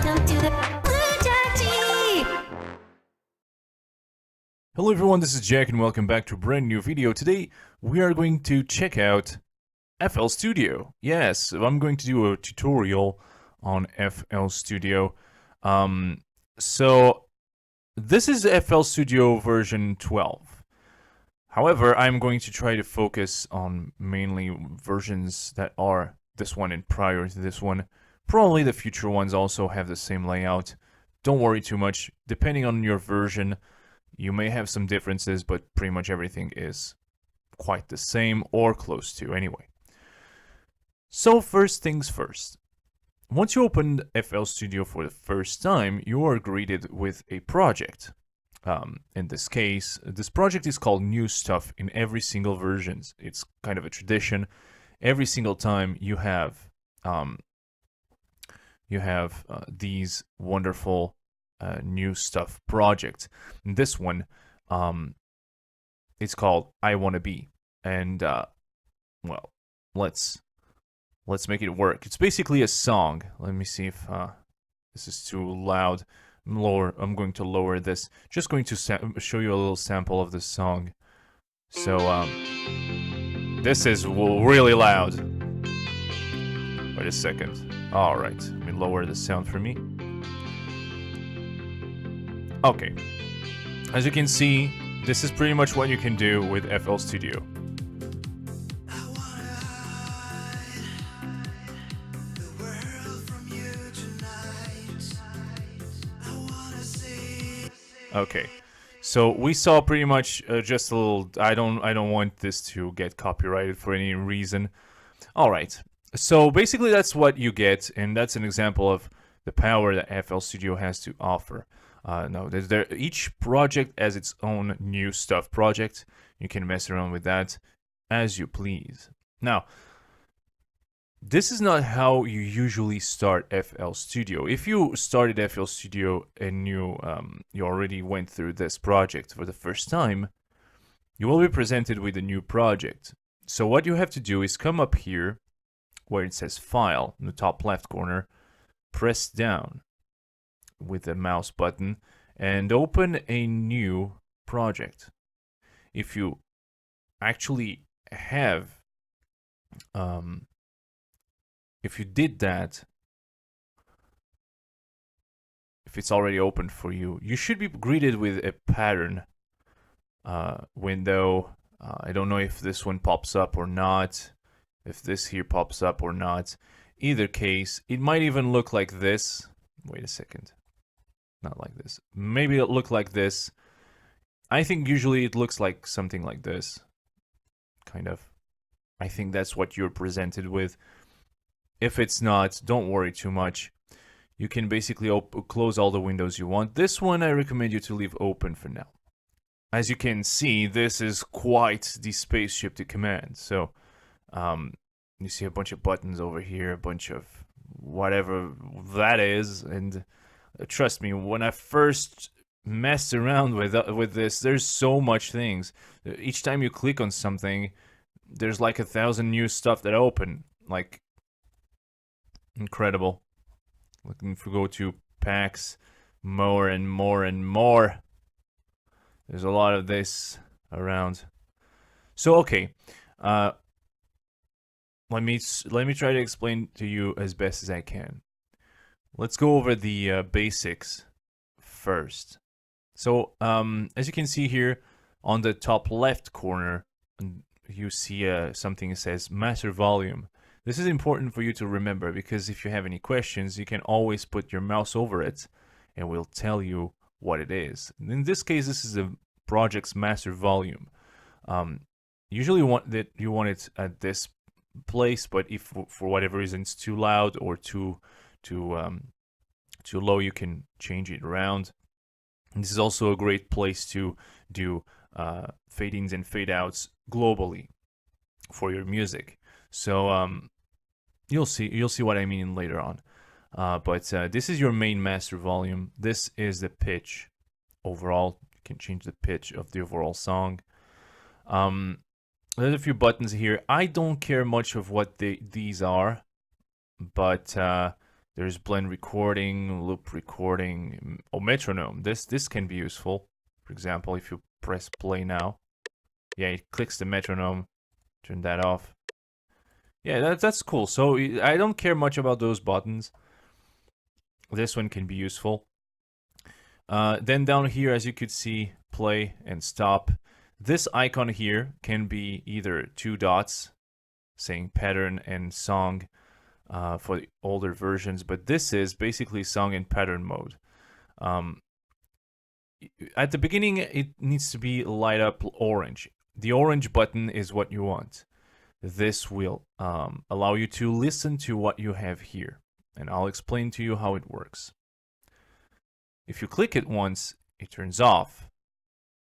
Welcome to the Blue. Hello everyone, this is Jack and welcome back to a brand new video. Today we are going to check out FL Studio. Yes, I'm going to do a tutorial on FL Studio. So this is FL Studio version 12. However, I'm going to try to focus on mainly versions that are this one and prior to this one. Probably the future ones also have the same layout. Don't worry too much. Depending on your version, you may have some differences, but pretty much everything is quite the same or close to anyway. So first things first. Once you open FL Studio for the first time, you are greeted with a project. In this case, this project is called New Stuff in every single version. It's kind of a tradition. Every single time you have these wonderful New Stuff project. And this one, it's called I Wanna Be, and well, let's make it work. It's basically a song. Let me see if this is too loud. I'm going to lower this. Just going to show you a little sample of this song. So this is really loud. Wait a second. All right, let me lower the sound for me. Okay, as you can see, this is pretty much what you can do with FL Studio. Okay, so we saw pretty much just a little. I don't want this to get copyrighted for any reason. All right, so basically that's what you get, and that's an example of the power that FL Studio has to offer. No, each project has its own New Stuff project. You can mess around with that as you please. Now, this is not how you usually start FL Studio. If you started FL Studio and you already went through this project for the first time, you will be presented with a new project. So what you have to do is come up here where it says File in the top left corner, press down with the mouse button and open a new project. If you actually have if you did that, if it's already open for you, you should be greeted with a pattern window. I don't know if this one pops up or not, if this here pops up or not. Either case, it might even look like this. Wait a second. Not like this. Maybe it'll look like this. I think usually it looks like something like this. Kind of. I think that's what you're presented with. If it's not, don't worry too much. You can basically close all the windows you want. This one I recommend you to leave open for now. As you can see, this is quite the spaceship to command. So, you see a bunch of buttons over here, a bunch of whatever that is, and trust me, when I first messed around with this, there's so much things. Each time you click on something, there's like 1,000 new stuff that open. Like, incredible. Looking to go to packs, more and more and more. There's a lot of this around. So okay, let me try to explain to you as best as I can. Let's go over the basics first. So as you can see here on the top left corner, you see something that says master volume. This is important for you to remember because if you have any questions, you can always put your mouse over it and we'll tell you what it is. In this case, this is the project's master volume. Usually you want it at this place, but if for whatever reason it's too loud or too low, you can change it around. And this is also a great place to do fade-ins and fade-outs globally for your music. So you'll see what I mean later on. But this is your main master volume. This is the pitch overall. You can change the pitch of the overall song. There's a few buttons here. I don't care much of what these are, but There's blend recording, loop recording, or metronome. This can be useful. For example, if you press play now, yeah, it clicks the metronome. Turn that off. Yeah, that's cool. So I don't care much about those buttons. This one can be useful. Then down here, as you could see, play and stop. This icon here can be either 2 dots saying pattern and song for the older versions, but this is basically song and pattern mode. At the beginning, it needs to be light up orange. The orange button is what you want. This will allow you to listen to what you have here, and I'll explain to you how it works. If you click it once, it turns off.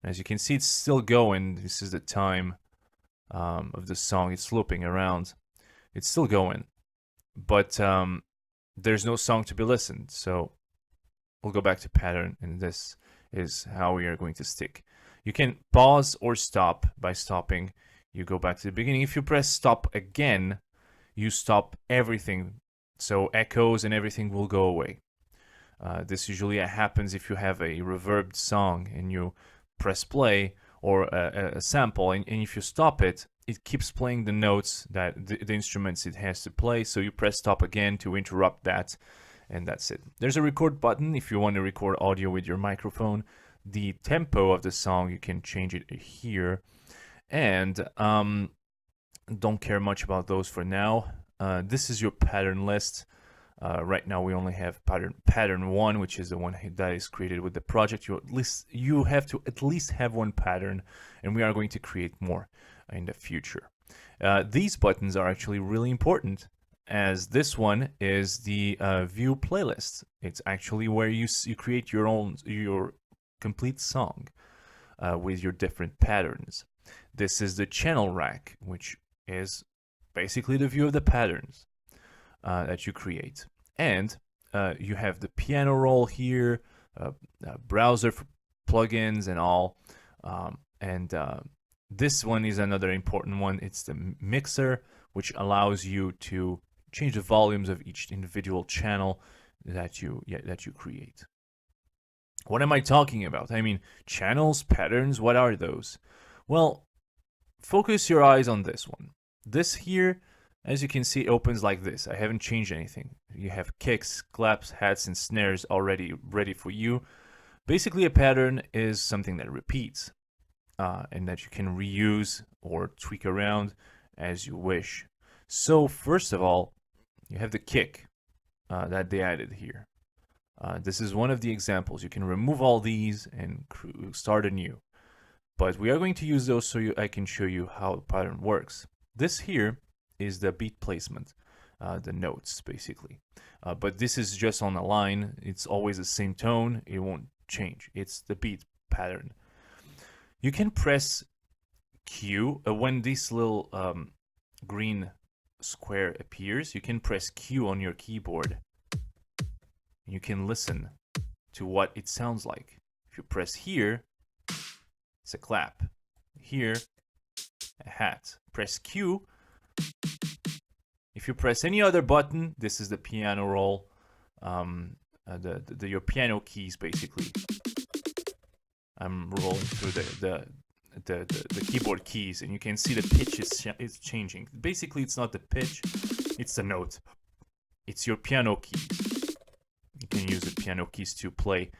As you can see, it's still going. This is the time of the song. It's looping around. It's still going, but there's no song to be listened. So we'll go back to pattern, and this is how we are going to stick. You can pause or stop. By stopping, you go back to the beginning. If you press stop again, you stop everything. So echoes and everything will go away. This usually happens if you have a reverbed song and you press play or a sample, and if you stop it, it keeps playing the notes that the instruments it has to play. So you press stop again to interrupt that, and that's it. There's a record button if you want to record audio with your microphone. The tempo of the song, you can change it here. And don't care much about those for now. This is your pattern list. Right now we only have pattern 1, which is the one that is created with the project. You have to at least have one pattern, and we are going to create more in the future. These buttons are actually really important, as this one is the view playlist. It's actually where you create your complete song with your different patterns. This is the channel rack, which is basically the view of the patterns that you create. And you have the piano roll here, browser for plugins and all. This one is another important one. It's the mixer, which allows you to change the volumes of each individual channel that you create. What am I talking about? I mean, channels, patterns, what are those? Well, focus your eyes on this one. This here, as you can see, it opens like this. I haven't changed anything. You have kicks, claps, hats, and snares already ready for you. Basically, a pattern is something that repeats and that you can reuse or tweak around as you wish. So first of all, you have the kick that they added here. This is one of the examples. You can remove all these and start anew. But we are going to use those so I can show you how the pattern works. This here is the beat placement, the notes basically. But this is just on a line. It's always the same tone. It won't change. It's the beat pattern. You can press Q when this little green square appears. You can press Q on your keyboard. You can listen to what it sounds like. If you press here, it's a clap. Here, a hat. Press Q. If you press any other button, this is the piano roll, your piano keys basically. I'm rolling through the keyboard keys, and you can see the pitch is changing. Basically, it's not the pitch, it's the note. It's your piano keys. You can use the piano keys to play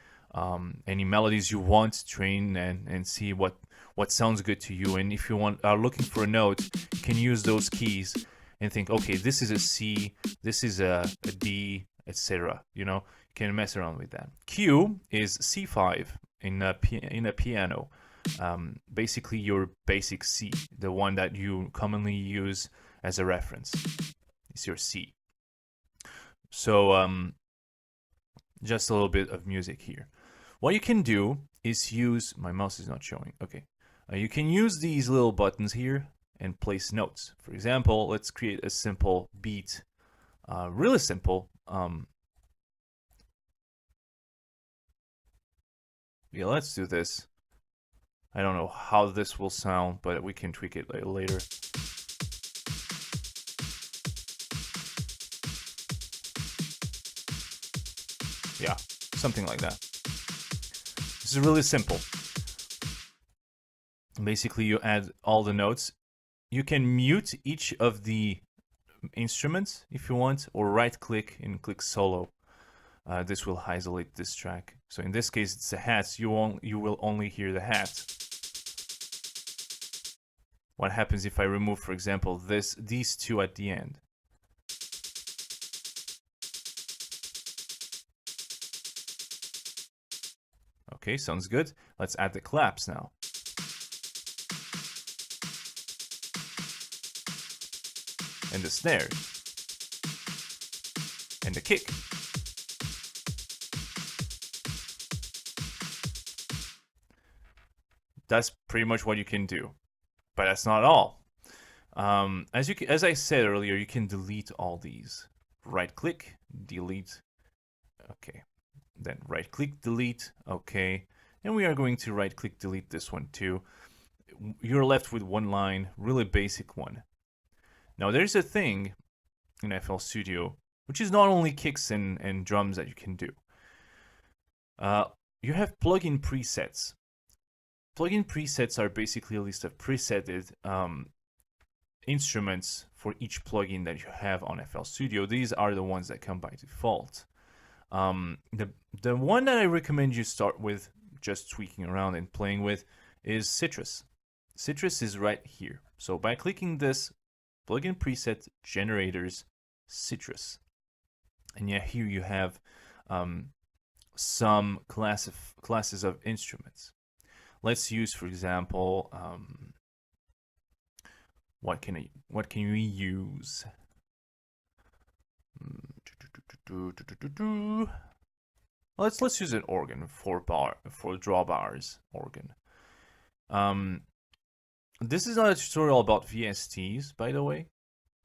any melodies you want, train and see what sounds good to you. And if you are looking for a note, you can use those keys and think, okay, this is a C, this is a D, etc. You know, you can mess around with that. Q is C5 in a piano. Basically your basic C, the one that you commonly use as a reference. It's your C. So just a little bit of music here. What you can do is use, my mouse is not showing, okay. You can use these little buttons here and place notes. For example, let's create a simple beat, really simple. Yeah, let's do this. I don't know how this will sound, but we can tweak it later. Yeah, something like that. This is really simple. Basically, you add all the notes. You can mute each of the instruments if you want, or right click and click solo. This will isolate this track. So in this case, it's a hat. You will only hear the hat. What happens if I remove, for example, these two at the end? Okay, sounds good. Let's add the claps now. And the snare. And the kick. That's pretty much what you can do. But that's not all. As I said earlier, you can delete all these. Right click, delete. Okay. Then right click, delete. Okay. And we are going to right click, delete this one too. You're left with one line, really basic one. Now there's a thing in FL Studio, which is not only kicks and drums that you can do. You have plugin presets. Plugin presets are basically a list of presetted instruments for each plugin that you have on FL Studio. These are the ones that come by default. The one that I recommend you start with, just tweaking around and playing with, is Citrus. Citrus is right here. So by clicking this, plugin preset generators Citrus, and yeah, here you have some classes of instruments. Let's use, for example, what can we use? Let's use an organ for drawbars organ. This is not a tutorial about VSTs, by the way.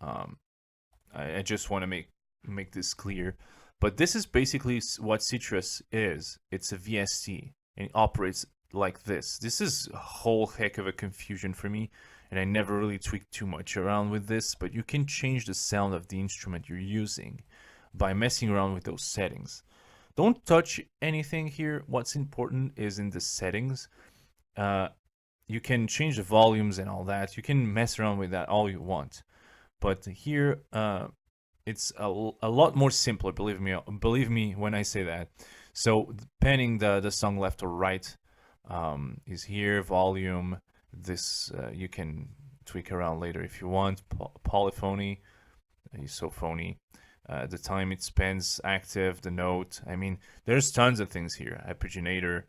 I just want to make this clear. But this is basically what Citrus is. It's a VST, and it operates like this. This is a whole heck of a confusion for me, and I never really tweaked too much around with this, but you can change the sound of the instrument you're using by messing around with those settings. Don't touch anything here. What's important is in the settings. You can change the volumes and all that. You can mess around with that all you want. But here, it's a lot more simpler, believe me when I say that. So panning the song left or right is here, volume. This you can tweak around later if you want. Polyphony, isophony, the time it spends active, the note. I mean, there's tons of things here. Arpeggiator,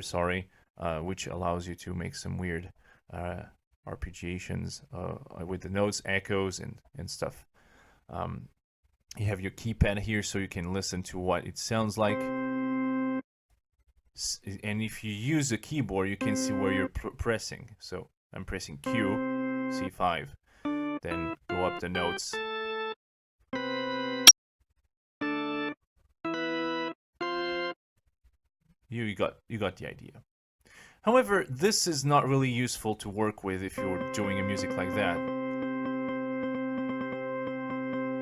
sorry, which allows you to make some weird arpeggiations with the notes, echoes, and stuff. You have your keypad here, so you can listen to what it sounds like. And if you use a keyboard, you can see where you're pressing. So I'm pressing Q, C5, then go up the notes. You got the idea. However, this is not really useful to work with if you're doing a music like that.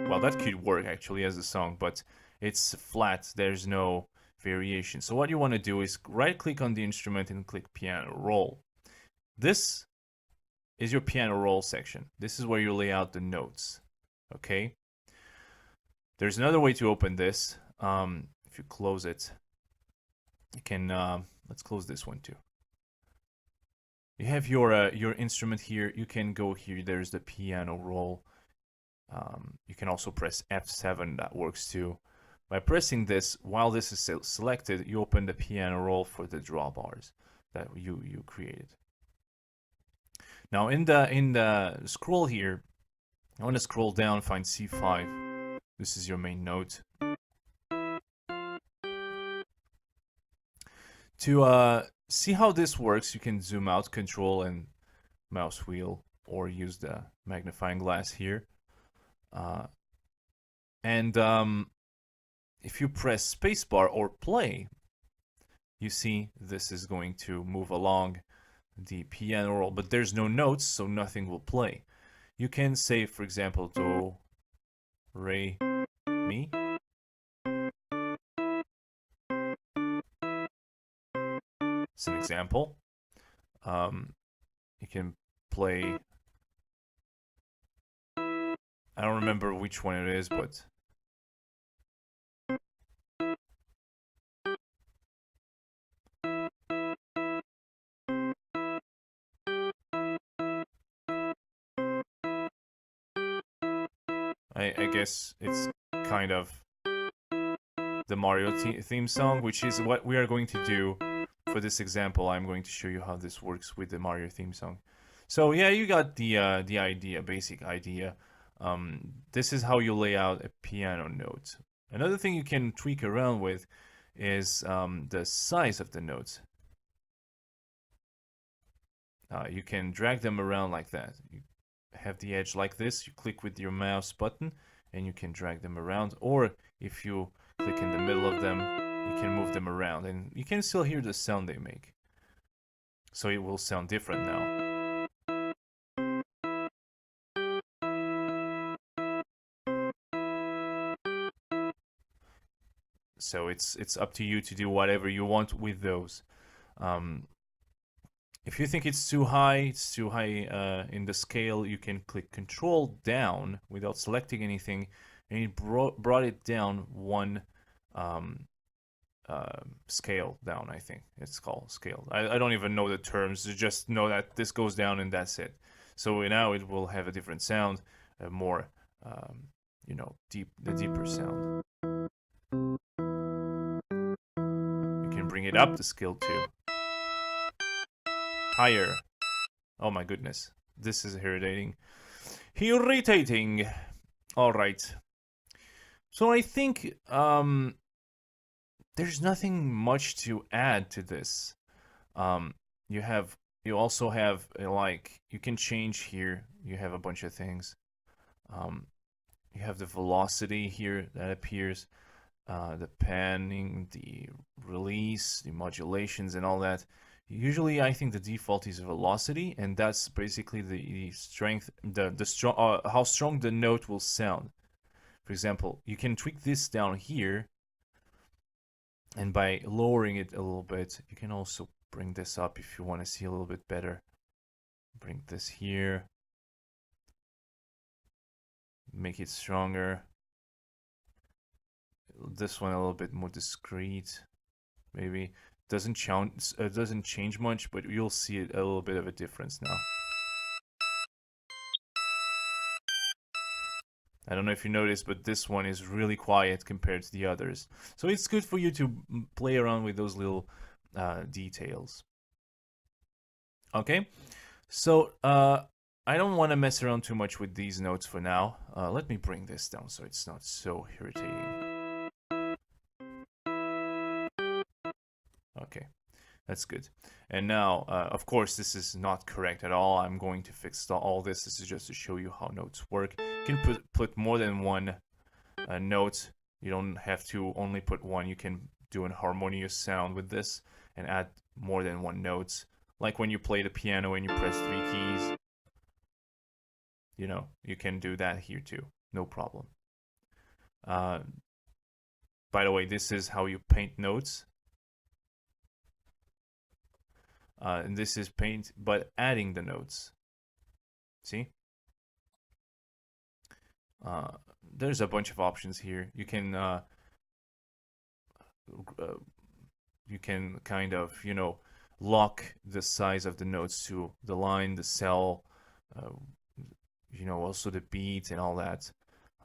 Well, that could work actually as a song, but it's flat. There's no variation. So what you want to do is right click on the instrument and click piano roll. This is your piano roll section. This is where you lay out the notes. Okay. There's another way to open this. If you close it, you can. Let's close this one too. You have your instrument here. You can go here. There's the piano roll. You can also press F7. That works too. By pressing this, while this is selected, you open the piano roll for the drawbars that you created. Now in the scroll here, I want to scroll down, find C5. This is your main note. To see how this works, you can zoom out, Control and mouse wheel, or use the magnifying glass here. If you press spacebar or play, you see this is going to move along the piano roll, but there's no notes, so nothing will play. You can say, for example, do, re, mi, It's an example. You can play. I don't remember which one it is, but I guess it's kind of the Mario theme song, which is what we are going to do for this example. I'm going to show you how this works with the Mario theme song. So yeah, you got the idea, basic idea. This is how you lay out a piano note. Another thing you can tweak around with is the size of the notes. You can drag them around like that. You have the edge like this, you click with your mouse button and you can drag them around, or if you click in the middle of them, you can move them around and you can still hear the sound they make. So it will sound different now. So it's up to you to do whatever you want with those. If you think it's too high in the scale, you can click Control down without selecting anything, and it brought it down one scale down. I think it's called scale. I don't even know the terms. You just know that this goes down and that's it. So now it will have a different sound, a more you know, the deeper sound. You can bring it up the scale too. Higher. Oh my goodness. This is irritating. Irritating. Alright. So I think there's nothing much to add to this. You also have like, you can change here. You have a bunch of things. You have the velocity here that appears, the panning, the release, the modulations, and all that. Usually, I think the default is velocity, and that's basically the strength, the strong, how strong the note will sound. For example, you can tweak this down here, and by lowering it a little bit, you can also bring this up if you want to see a little bit better. Bring this here, make it stronger. This one a little bit more discreet, maybe. Doesn't change much, but you'll see it a little bit of a difference now. I don't know if you noticed, but this one is really quiet compared to the others. So it's good for you to play around with those little details. Okay, so I don't want to mess around too much with these notes for now. Let me bring this down so it's not so irritating. Okay, that's good. And now, of course, this is not correct at all. I'm going to fix all this. This is just to show you how notes work. You can put more than one note. You don't have to only put one. You can do an harmonious sound with this and add more than one note. Like when you play the piano and you press 3 keys. You know, you can do that here too. No problem. By the way, this is how you paint notes. And this is paint, but adding the notes. See? There's a bunch of options here. You can kind of, you know, lock the size of the notes to the line, the cell, you know, also the beat and all that.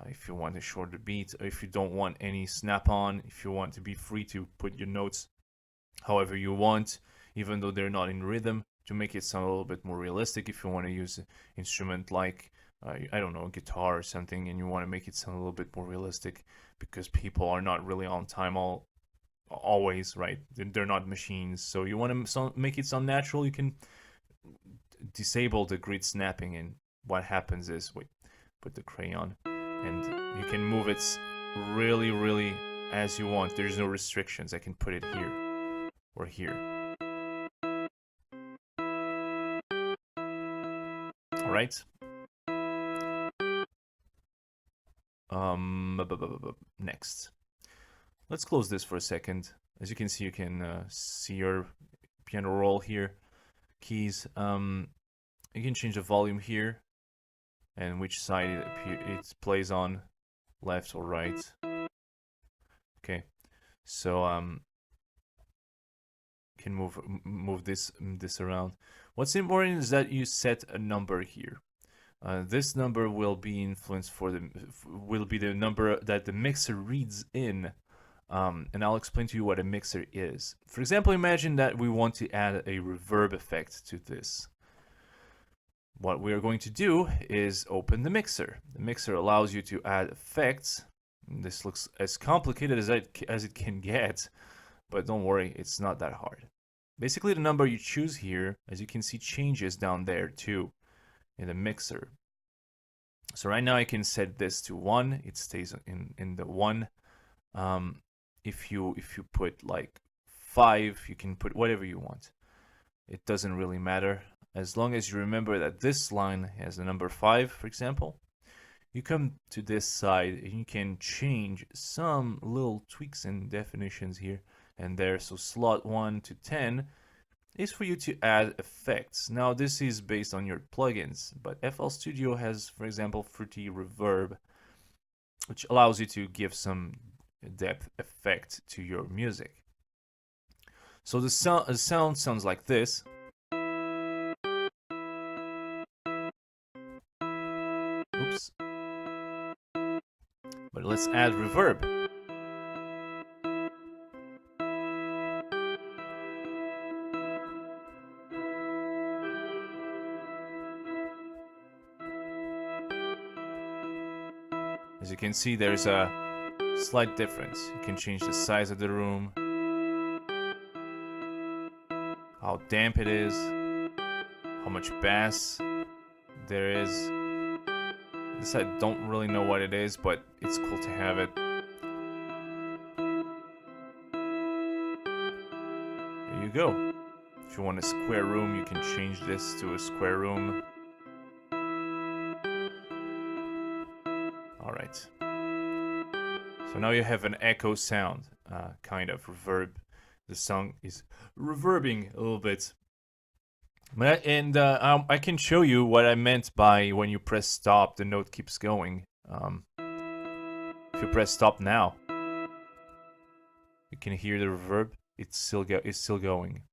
If you want a shorter beat, or if you don't want any snap-on, if you want to be free to put your notes however you want, even though they're not in rhythm, to make it sound a little bit more realistic. If you want to use an instrument like, I don't know, a guitar or something, and you want to make it sound a little bit more realistic, because people are not really on time always, right? They're not machines. So you want to make it sound natural, you can disable the grid snapping, and what happens is, wait, put the crayon, and you can move it really as you want. There's no restrictions. I can put it here or here. All right. Next, let's close this for a second. As you can see, you can see your piano roll here, keys. You can change the volume here and which side it plays on, left or right. Okay, so can move this around. What's important is that you set a number here. This number will be influenced will be the number that the mixer reads in, and I'll explain to you what a mixer is. For example, imagine that we want to add a reverb effect to this. What we are going to do is open the mixer. The mixer allows you to add effects. This looks as complicated as it can get, but don't worry, it's not that hard. Basically, the number you choose here, as you can see, changes down there too in the mixer. So right now I can set this to 1. It stays in the 1. If you put like 5, you can put whatever you want. It doesn't really matter as long as you remember that this line has the number 5, for example. You come to this side and you can change some little tweaks and definitions here and there. So slot 1 to 10 is for you to add effects. Now this is based on your plugins, but FL Studio has, for example, Fruity Reverb, which allows you to give some depth effect to your music. So the sound sounds like this. Oops. But let's add reverb. As you can see, there's a slight difference. You can change the size of the room, how damp it is, how much bass there is. This I don't really know what it is, but it's cool to have it. There you go. If you want a square room, you can change this to a square room. Alright. So now you have an echo sound, kind of reverb. The song is reverbing a little bit. And I can show you what I meant by when you press stop, the note keeps going. If you press stop now, you can hear the reverb. It's still going.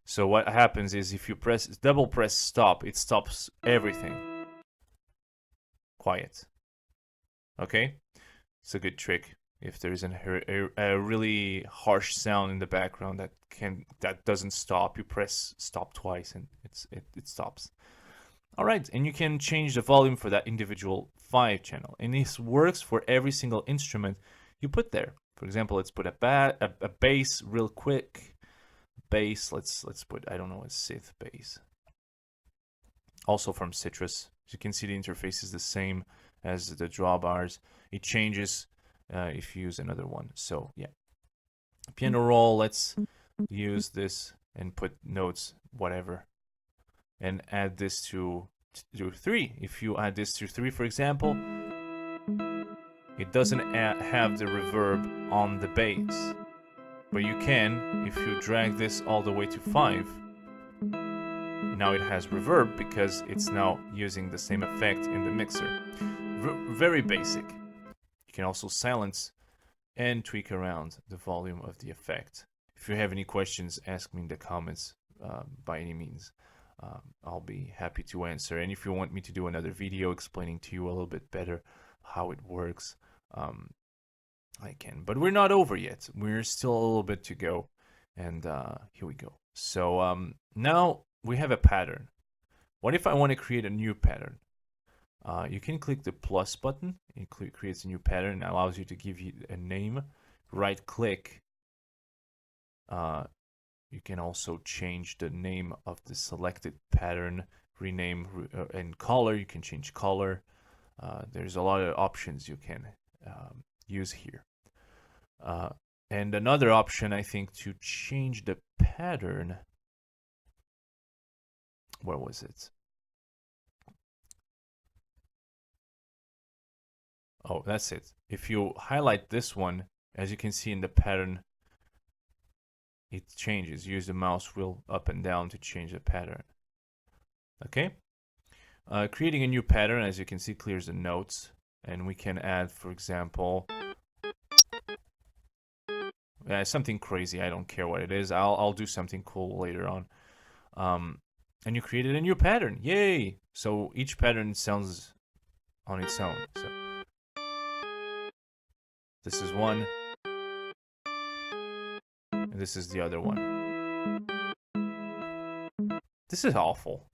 So what happens is if you double press stop, it stops everything. Quiet. Okay, it's a good trick. If there is a really harsh sound in the background that doesn't stop, you press stop twice and it stops. All right, and you can change the volume for that individual 5 channel, and this works for every single instrument you put there. For example, let's put a bass real quick. Bass. Let's put, I don't know, a synth bass. Also from Citrus. As you can see, the interface is the same as the drawbars. It changes if you use another one. So yeah, piano roll, let's use this and put notes, whatever, and add this to 3. If you add this to 3, for example, it doesn't have the reverb on the bass, but you can if you drag this all the way to 5. Now it has reverb because it's now using the same effect in the mixer. Very basic. You can also silence and tweak around the volume of the effect. If you have any questions, ask me in the comments by any means. I'll be happy to answer. And if you want me to do another video explaining to you a little bit better how it works, I can. But we're not over yet. We're still a little bit to go. And here we go. So now we have a pattern. What if I want to create a new pattern? You can click the plus button. It creates a new pattern and allows you to give you a name. Right click. You can also change the name of the selected pattern, rename, and color. You can change color. There's a lot of options you can use here. And another option, I think, to change the pattern. Where was it? Oh, that's it. If you highlight this one, as you can see in the pattern it changes. Use the mouse wheel up and down to change the pattern. Okay. Creating a new pattern, as you can see, clears the notes, and we can add, for example, something crazy. I don't care what it is. I'll do something cool later on. And you created a new pattern. Yay! So each pattern sounds on its own. So this is one, and this is the other one. This is awful.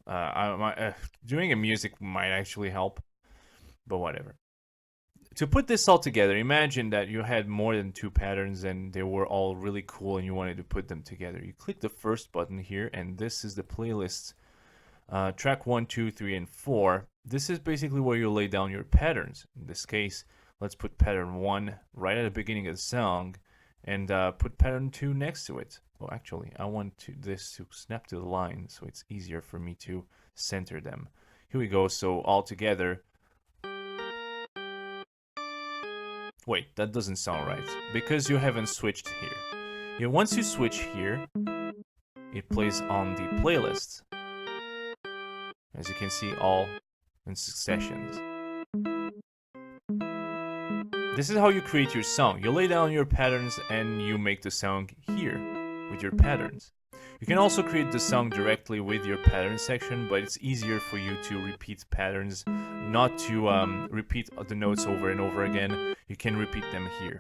Doing a music might actually help, but whatever. To put this all together, imagine that you had more than 2 patterns and they were all really cool and you wanted to put them together. You click the first button here, and this is the playlist. Track 1, 2, 3, and 4. This is basically where you lay down your patterns. In this case, let's put pattern 1 right at the beginning of the song and put pattern 2 next to it. Well, actually, I want this to snap to the line so it's easier for me to center them. Here we go. So all together. Wait, that doesn't sound right because you haven't switched here. Once you switch here, it plays on the playlist. As you can see, all in successions. This is how you create your song. You lay down your patterns and you make the song here with your patterns. You can also create the song directly with your pattern section, but it's easier for you to repeat patterns, not to repeat the notes over and over again. You can repeat them here.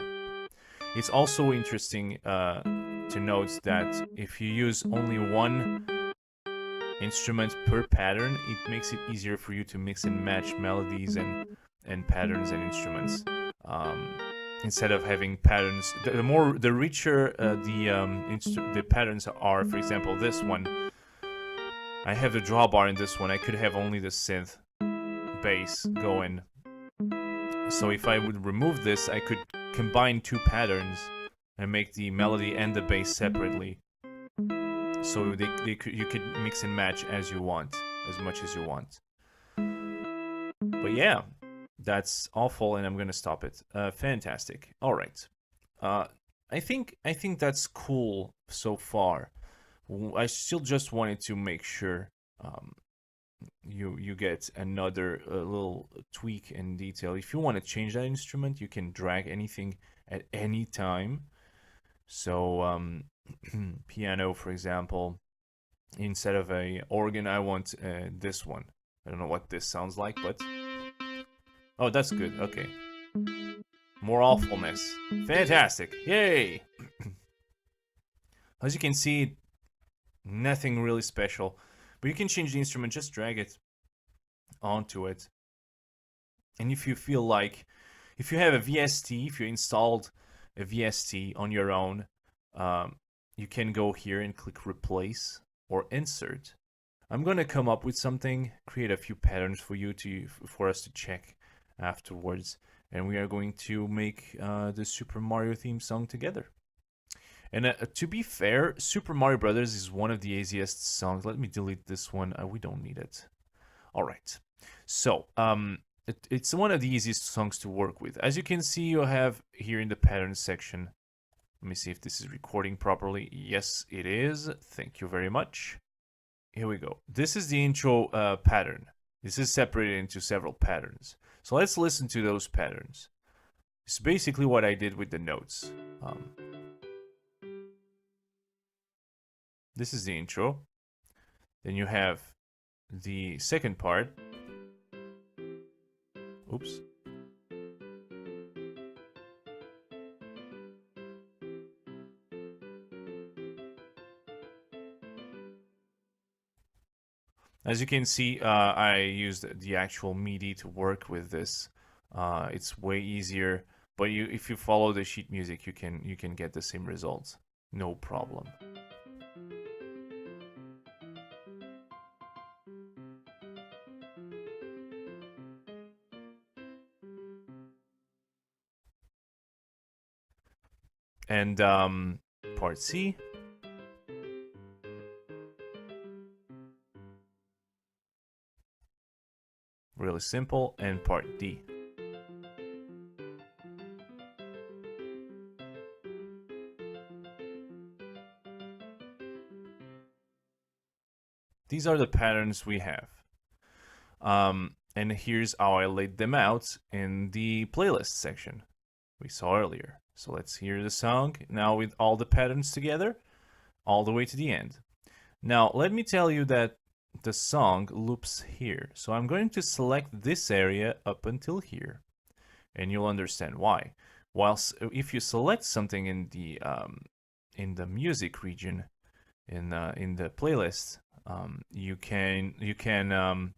It's also interesting to note that if you use only one instrument per pattern, it makes it easier for you to mix and match melodies and patterns and instruments. Instead of having patterns, the richer the patterns are. For example, this one, I have the drawbar in this one. I could have only the synth bass going. So if I would remove this, I could combine 2 patterns and make the melody and the bass separately. So you could mix and match as you want, as much as you want. But yeah, that's awful, and I'm gonna stop it. Fantastic. All right. I think that's cool so far. I still just wanted to make sure you get another little tweak and detail. If you want to change that instrument, you can drag anything at any time. So piano, for example, instead of a organ, I want this one. I don't know what this sounds like, but oh, that's good. Okay, more awfulness. Fantastic. Yay. As you can see, nothing really special, but you can change the instrument. Just drag it onto it, and if you feel like, if you have a VST, if you installed a VST on your own, you can go here and click replace or insert. I'm going to come up with something, create a few patterns for you for us to check afterwards, and we are going to make the Super Mario theme song together. And to be fair, Super Mario Brothers is one of the easiest songs. Let me delete this one. We don't need it. All right. So it's one of the easiest songs to work with. As you can see, you have here in the pattern section. Let me see if this is recording properly. Yes, it is. Thank you very much. Here we go. This is the intro pattern. This is separated into several patterns. So let's listen to those patterns. It's basically what I did with the notes. This is the intro. Then you have the second part. Oops. As you can see, I used the actual MIDI to work with this. It's way easier, but if you follow the sheet music, you can get the same results, no problem. And part C. Really simple. And part D. these are the patterns we have. And here's how I laid them out in the playlist section we saw earlier. So let's hear the song now with all the patterns together, all the way to the end. Now, let me tell you that the song loops here. So I'm going to select this area up until here, and you'll understand why. Whilst if you select something in the music region, in the playlist, you can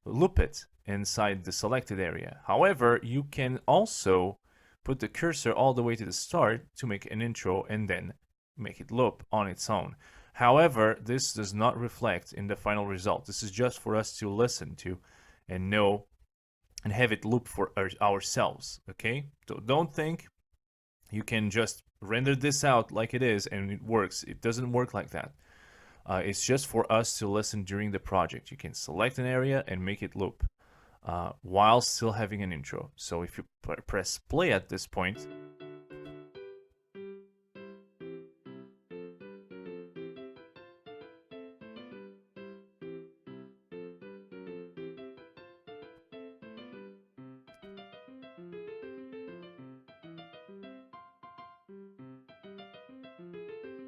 loop it inside the selected area. However, you can also put the cursor all the way to the start to make an intro and then make it loop on its own. However, this does not reflect in the final result. This is just for us to listen to and know and have it loop for ourselves, okay? So don't think you can just render this out like it is and it works. It doesn't work like that. It's just for us to listen during the project. You can select an area and make it loop while still having an intro. So if you press play at this point,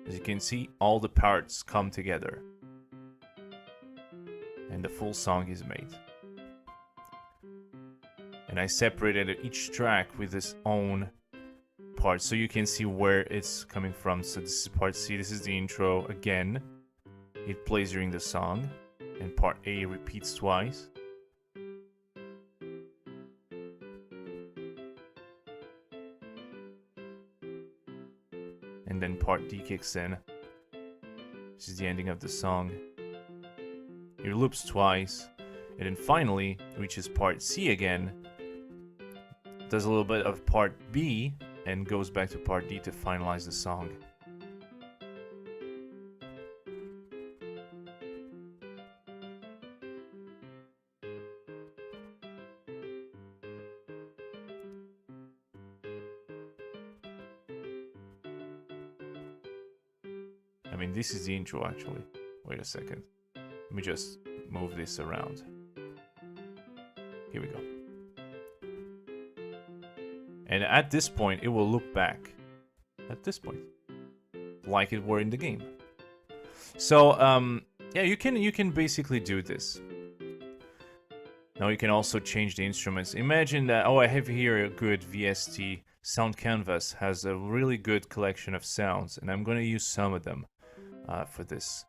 as you can see, all the parts come together and the full song is made. And I separated each track with its own part so you can see where it's coming from. So this is part C, this is the intro again. It plays during the song, and part A repeats twice. And then part D kicks in. This is the ending of the song. It loops twice, and then finally reaches part C again. Does a little bit of part B, and goes back to part D to finalize the song. I mean, this is the intro actually. Wait a second. Let me just move this around. Here we go. And at this point, it will loop back. At this point. Like it were in the game. So, yeah, you can basically do this. Now you can also change the instruments. Imagine that, oh, I have here a good VST. Sound Canvas has a really good collection of sounds, and I'm going to use some of them for this.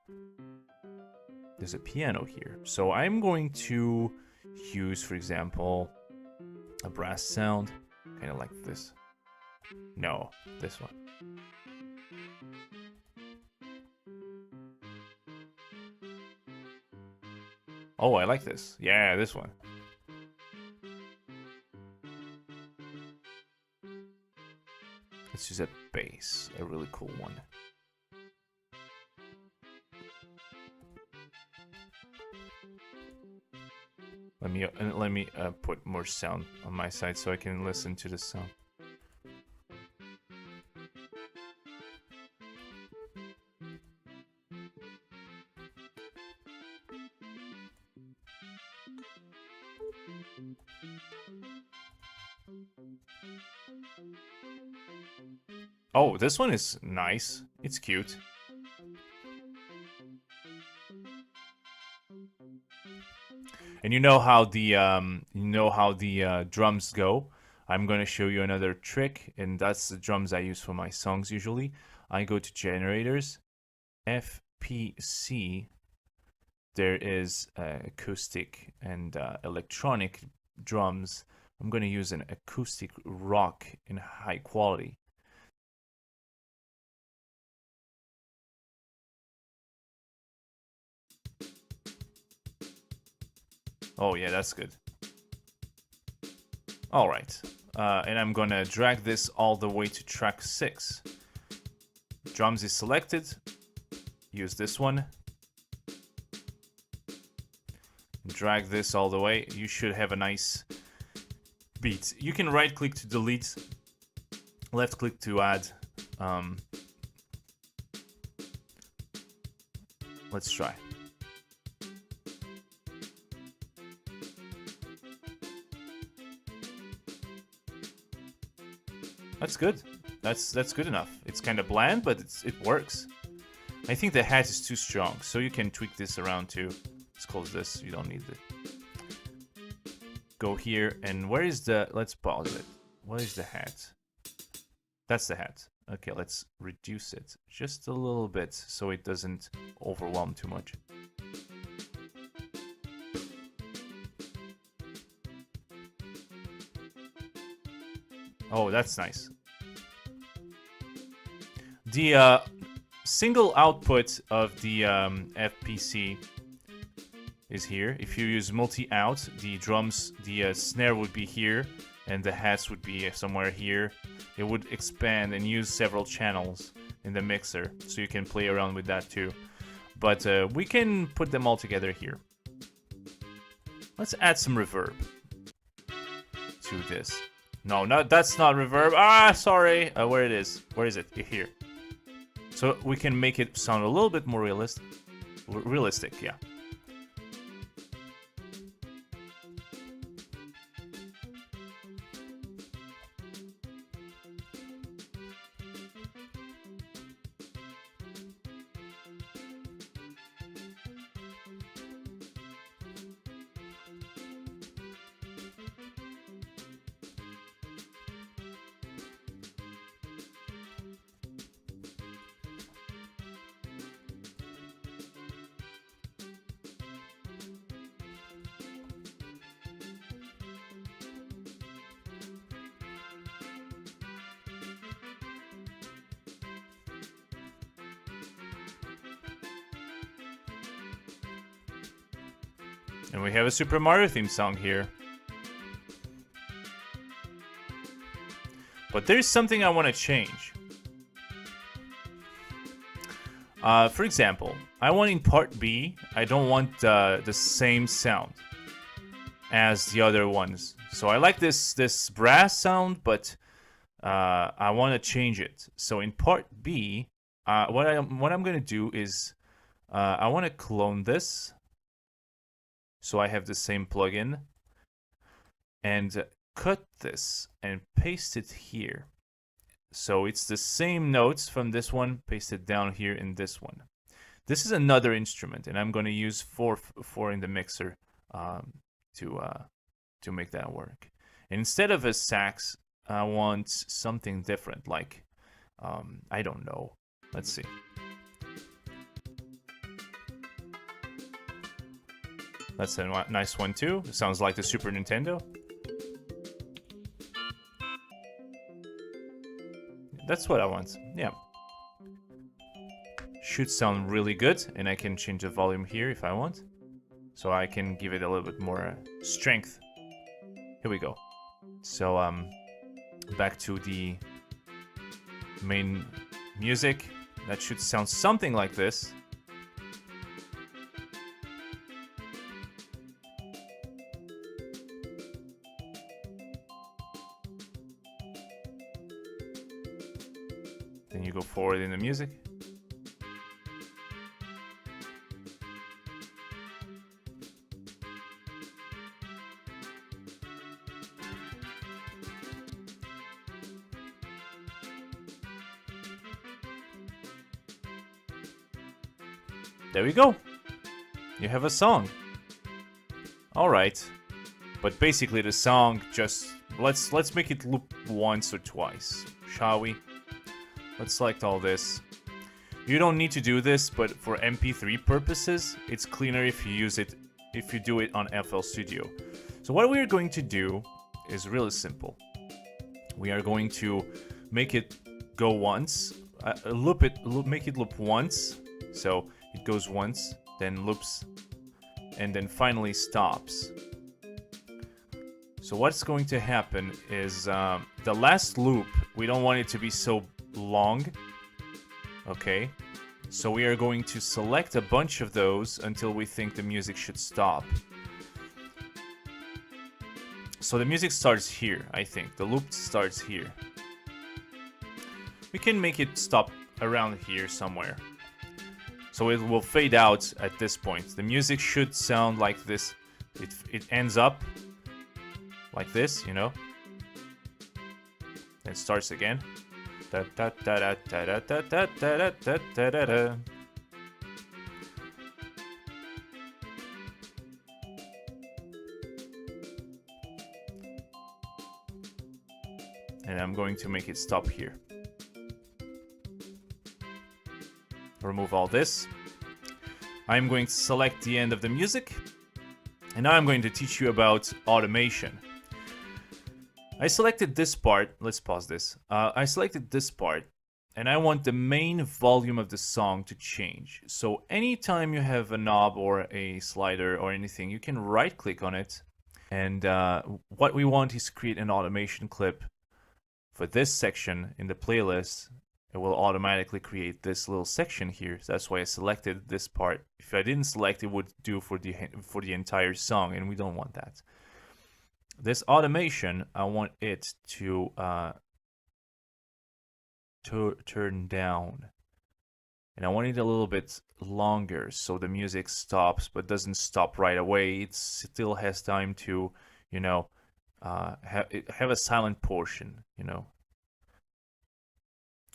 There's a piano here. So I'm going to use, for example, a brass sound. Kind of like this. No, this one. Oh, I like this. Yeah, this one. Let's use a bass, a really cool one. Let me put more sound on my side so I can listen to the sound. Oh, this one is nice. It's cute. And you know how the drums go. I'm going to show you another trick, and that's the drums I use for my songs usually. I go to generators, FPC. There is acoustic and electronic drums. I'm going to use an acoustic rock in high quality. Oh yeah, that's good. All right, and I'm gonna drag this all the way to track 6. Drums is selected. Use this one. Drag this all the way. You should have a nice beat. You can right click to delete, left click to add. Let's try. That's good. That's good enough. It's kind of bland, but it works. I think the hat is too strong, so you can tweak this around too. Let's close this. You don't need it. Go here, and where is the... Let's pause it. Where is the hat? That's the hat. Okay, let's reduce it just a little bit so it doesn't overwhelm too much. Oh, that's nice. The single output of the FPC is here. If you use multi-out, the drums, the snare would be here, and the hats would be somewhere here. It would expand and use several channels in the mixer, so you can play around with that too. But we can put them all together here. Let's add some reverb to this. No, that's not reverb. Ah, sorry. Where it is? Where is it? Here. So we can make it sound a little bit more realistic. Realistic, yeah. And we have a Super Mario theme song here. But there's something I want to change. For example, I want in part B, I don't want the same sound as the other ones. So I like this brass sound, but I want to change it. So in part B, what I'm going to do is I want to clone this. So I have the same plugin, and cut this and paste it here. So it's the same notes from this one pasted down here in this one. This is another instrument, and I'm going to use four in the mixer to make that work. And instead of a sax, I want something different, like I don't know. Let's see. That's a nice one too. It sounds like the Super Nintendo. That's what I want. Yeah. Should sound really good, and I can change the volume here if I want. So I can give it a little bit more strength. Here we go. So back to the main music. That should sound something like this. Then you go forward in the music. There we go. You have a song. All right. But basically the song just let's make it loop once or twice, shall we? Let's select all this. You don't need to do this, but for MP3 purposes, it's cleaner if you do it on FL Studio. So what we're going to do is really simple. We are going to make it go once, make it loop once. So it goes once, then loops, and then finally stops. So what's going to happen is the last loop, we don't want it to be so long. Okay, so we are going to select a bunch of those until we think the music should stop. So the music starts here, I think. The loop starts here. We can make it stop around here somewhere. So it will fade out at this point. The music should sound like this. It ends up like this, you know? It starts again. Da, da, da, da, da, da, da, da, da, da, da, da. And I'm going to make it stop here. Remove all this. I'm going to select the end of the music. And now I'm going to teach you about automation. I selected this part. Let's pause this. I selected this part. And I want the main volume of the song to change. So anytime you have a knob or a slider or anything, you can right click on it. And what we want is create an automation clip for this section in the playlist. It will automatically create this little section here. So that's why I selected this part. If I didn't select, it would do for the entire song, and we don't want that. This automation, I want it to turn down, and I want it a little bit longer so the music stops, but doesn't stop right away. It still has time to, you know, have a silent portion, you know.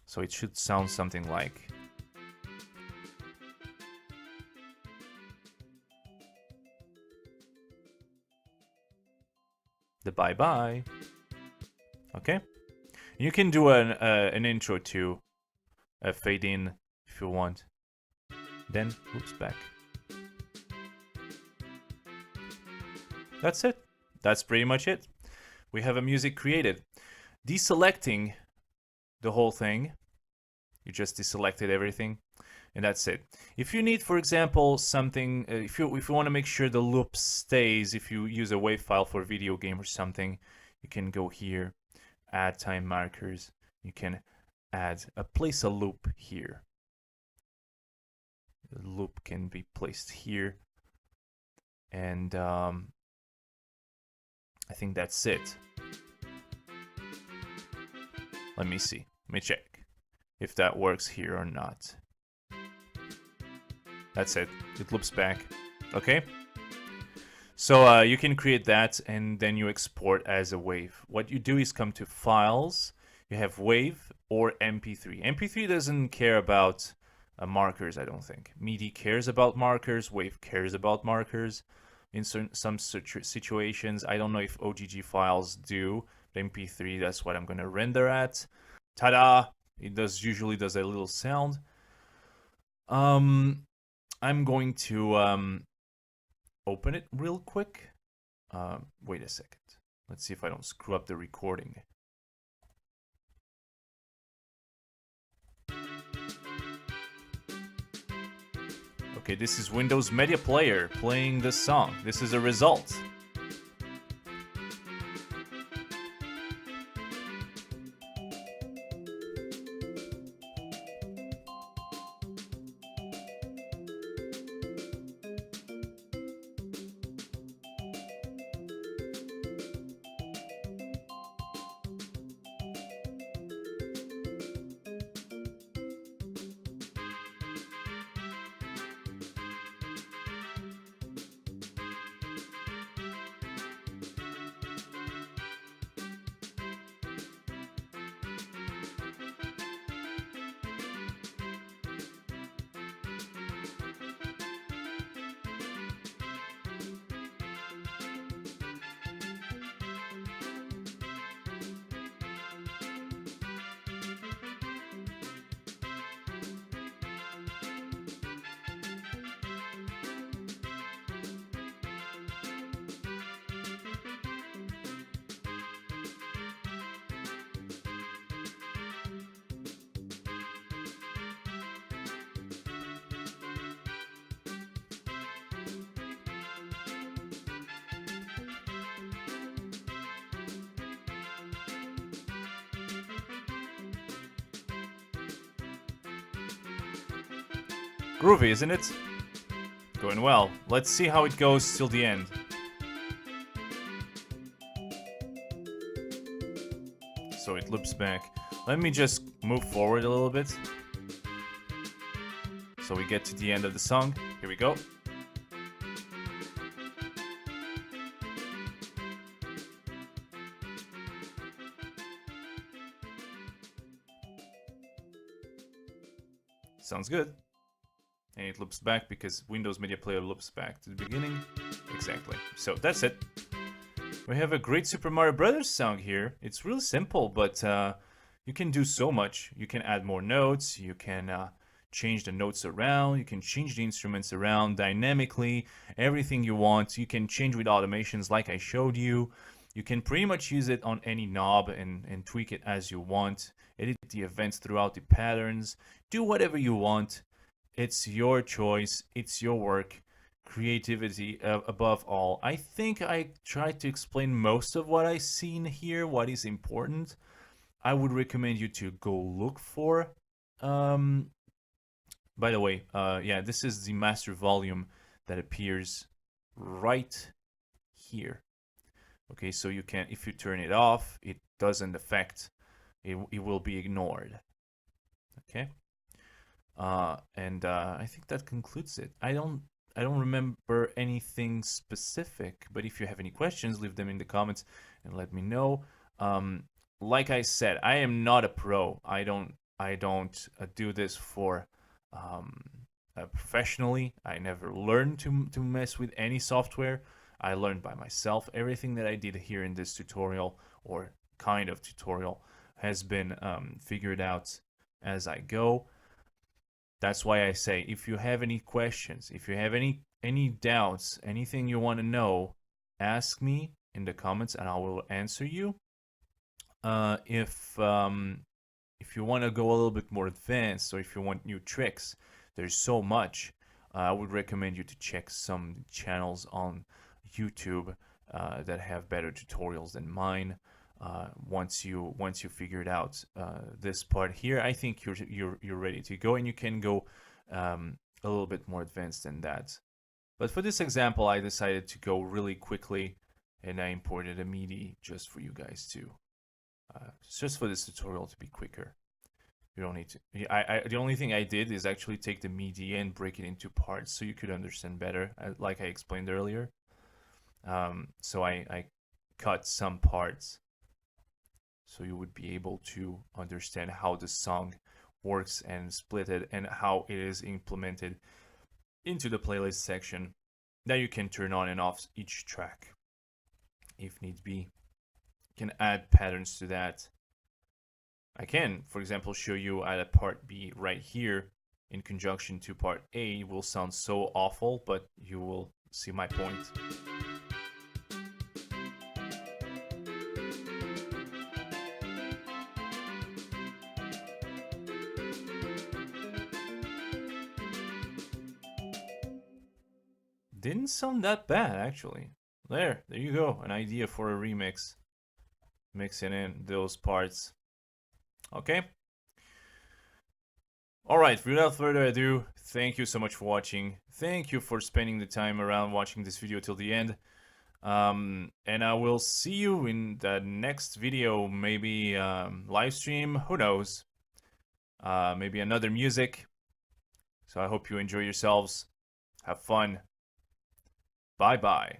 So it should sound something like. The bye-bye. Okay? You can do an intro to a fade in if you want. Then, oops, back. That's it. That's pretty much it. We have a music created. Deselecting the whole thing. You just deselected everything, and that's it. If you need, for example, something, if you want to make sure the loop stays, if you use a WAV file for a video game or something, you can go here, add time markers. You can place a loop here. The loop can be placed here, and I think that's it. Let me see. Let me check if that works here or not. That's it. It loops back. Okay? So you can create that and then you export as a WAV. What you do is come to Files. You have WAV or MP3. MP3 doesn't care about markers, I don't think. MIDI cares about markers. WAV cares about markers. In some situations, I don't know if OGG files do. But MP3, that's what I'm going to render at. Ta-da! It usually does a little sound. I'm going to open it real quick. Wait a second. Let's see if I don't screw up the recording. Okay, this is Windows Media Player playing this song. This is a result. Groovy, isn't it? Going well. Let's see how it goes till the end. So it loops back. Let me just move forward a little bit. So we get to the end of the song. Here we go. Sounds good. And it loops back because Windows Media Player loops back to the beginning. Exactly. So that's it. We have a great Super Mario Brothers song here. It's really simple, but you can do so much. You can add more notes. You can change the notes around. You can change the instruments around dynamically. Everything you want. You can change with automations like I showed you. You can pretty much use it on any knob and tweak it as you want. Edit the events throughout the patterns. Do whatever you want. It's your choice. It's your work. Creativity above all. I think I tried to explain most of what I've seen here, what is important. I would recommend you to go look for. By the way, yeah, this is the master volume that appears right here. Okay, so you can, if you turn it off, it doesn't affect, it will be ignored. Okay. And I think that concludes it. I don't remember anything specific, but if you have any questions, leave them in the comments and let me know. Like I said, I am not a pro. I don't do this for professionally. I never learned to mess with any software. I learned by myself. Everything that I did here in this tutorial, or kind of tutorial, has been figured out as I go. That's why I say, if you have any questions, if you have any doubts, anything you want to know, ask me in the comments and I will answer you. If you want to go a little bit more advanced, or if you want new tricks, there's so much. I would recommend you to check some channels on YouTube that have better tutorials than mine. Once you figured out this part here, I think you're ready to go, and you can go a little bit more advanced than that. But for this example, I decided to go really quickly, and I imported a MIDI just for you guys to, just for this tutorial to be quicker. You don't need to. The only thing I did is actually take the MIDI and break it into parts so you could understand better, like I explained earlier. So I cut some parts so you would be able to understand how the song works and split it, and how it is implemented into the playlist section that you can turn on and off each track if need be. You can add patterns to that. I can, for example, show you at a part B right here in conjunction to part A. It will sound so awful, but you will see my point. Didn't sound that bad, actually. There you go, an idea for a remix. Mixing in those parts. Okay. Alright, without further ado, thank you so much for watching. Thank you for spending the time around watching this video till the end. And I will see you in the next video, maybe live stream, who knows. Maybe another music. So I hope you enjoy yourselves. Have fun. Bye-bye.